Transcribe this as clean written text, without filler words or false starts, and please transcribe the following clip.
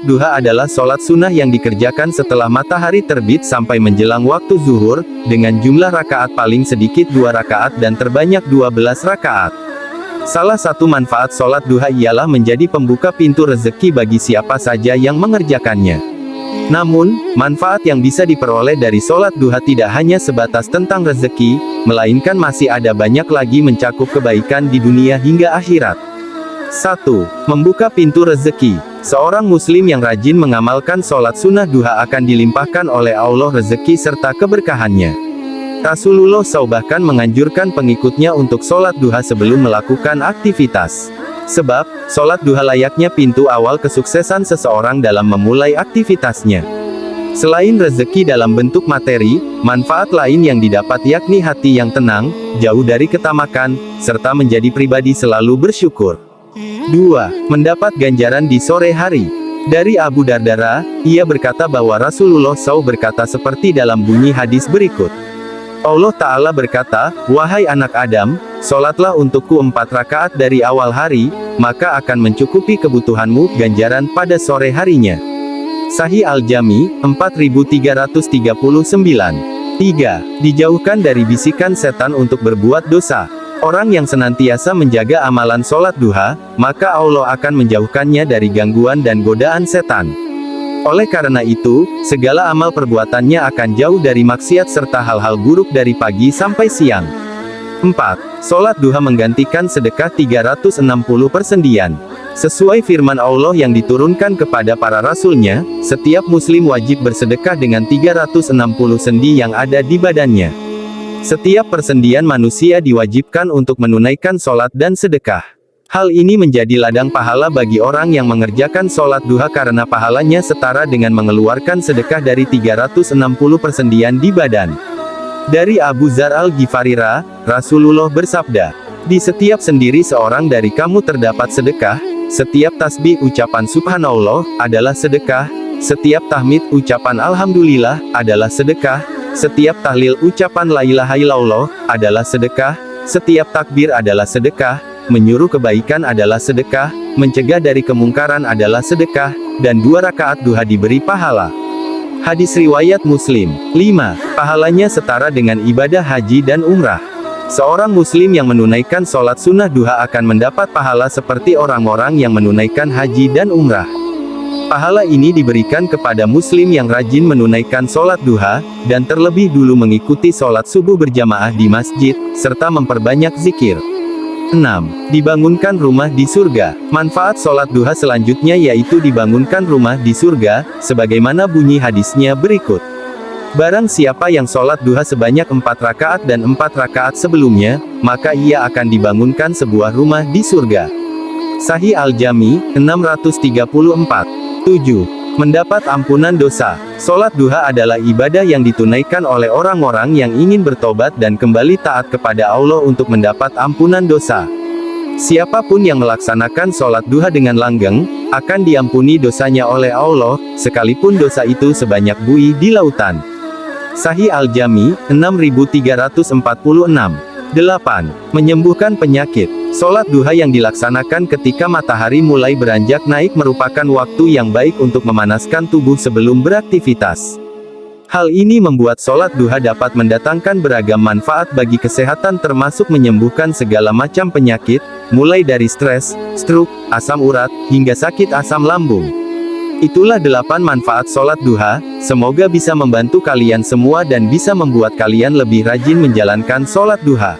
duha adalah sholat sunnah yang dikerjakan setelah matahari terbit sampai menjelang waktu zuhur, dengan jumlah rakaat paling sedikit 2 rakaat dan terbanyak 12 rakaat. Salah satu manfaat sholat duha ialah menjadi pembuka pintu rezeki bagi siapa saja yang mengerjakannya. Namun, manfaat yang bisa diperoleh dari sholat duha tidak hanya sebatas tentang rezeki, melainkan masih ada banyak lagi mencakup kebaikan di dunia hingga akhirat. 1. Membuka pintu rezeki. Seorang muslim yang rajin mengamalkan sholat sunnah duha akan dilimpahkan oleh Allah rezeki serta keberkahannya. Rasulullah SAW bahkan menganjurkan pengikutnya untuk sholat duha sebelum melakukan aktivitas. Sebab, sholat duha layaknya pintu awal kesuksesan seseorang dalam memulai aktivitasnya. Selain rezeki dalam bentuk materi, manfaat lain yang didapat yakni hati yang tenang, jauh dari ketamakan, serta menjadi pribadi selalu bersyukur. 2. Mendapat ganjaran di sore hari. Dari Abu Darda, ia berkata bahwa Rasulullah SAW berkata seperti dalam bunyi hadis berikut. Allah Ta'ala berkata, "Wahai anak Adam, sholatlah untukku 4 rakaat dari awal hari, maka akan mencukupi kebutuhanmu ganjaran pada sore harinya." Sahih Al-Jami, 4339. 3. Dijauhkan dari bisikan setan untuk berbuat dosa. Orang yang senantiasa menjaga amalan sholat duha, maka Allah akan menjauhkannya dari gangguan dan godaan setan. Oleh karena itu, segala amal perbuatannya akan jauh dari maksiat serta hal-hal buruk dari pagi sampai siang. 4. Sholat duha menggantikan sedekah 360 persendian. Sesuai firman Allah yang diturunkan kepada para rasulnya, setiap muslim wajib bersedekah dengan 360 sendi yang ada di badannya. Setiap persendian manusia diwajibkan untuk menunaikan sholat dan sedekah. Hal ini menjadi ladang pahala bagi orang yang mengerjakan sholat duha karena pahalanya setara dengan mengeluarkan sedekah dari 360 persendian di badan. Dari Abu Dzar Al-Ghifari, Rasulullah bersabda, "Di setiap sendiri seorang dari kamu terdapat sedekah, setiap tasbih ucapan subhanallah adalah sedekah, setiap tahmid ucapan alhamdulillah adalah sedekah, setiap tahlil ucapan la ilaha illallah adalah sedekah, setiap takbir adalah sedekah, menyuruh kebaikan adalah sedekah, mencegah dari kemungkaran adalah sedekah, dan 2 rakaat duha diberi pahala." Hadis riwayat Muslim. 5. Pahalanya setara dengan ibadah haji dan umrah. Seorang muslim yang menunaikan sholat sunnah duha akan mendapat pahala seperti orang-orang yang menunaikan haji dan umrah. Pahala ini diberikan kepada muslim yang rajin menunaikan sholat duha, dan terlebih dulu mengikuti sholat subuh berjamaah di masjid, serta memperbanyak zikir. 6. Dibangunkan rumah di surga. Manfaat sholat duha selanjutnya yaitu dibangunkan rumah di surga, sebagaimana bunyi hadisnya berikut. Barang siapa yang sholat duha sebanyak 4 rakaat dan 4 rakaat sebelumnya, maka ia akan dibangunkan sebuah rumah di surga. Sahih Al-Jami, 634. 7. Mendapat ampunan dosa. Sholat duha adalah ibadah yang ditunaikan oleh orang-orang yang ingin bertobat dan kembali taat kepada Allah untuk mendapat ampunan dosa. Siapapun yang melaksanakan sholat duha dengan langgeng, akan diampuni dosanya oleh Allah, sekalipun dosa itu sebanyak buih di lautan. Sahih Al-Jami, 6346. 8. Menyembuhkan penyakit. Sholat duha yang dilaksanakan ketika matahari mulai beranjak naik merupakan waktu yang baik untuk memanaskan tubuh sebelum beraktivitas. Hal ini membuat sholat duha dapat mendatangkan beragam manfaat bagi kesehatan termasuk menyembuhkan segala macam penyakit, mulai dari stres, stroke, asam urat, hingga sakit asam lambung. Itulah 8 manfaat sholat duha, semoga bisa membantu kalian semua dan bisa membuat kalian lebih rajin menjalankan sholat duha.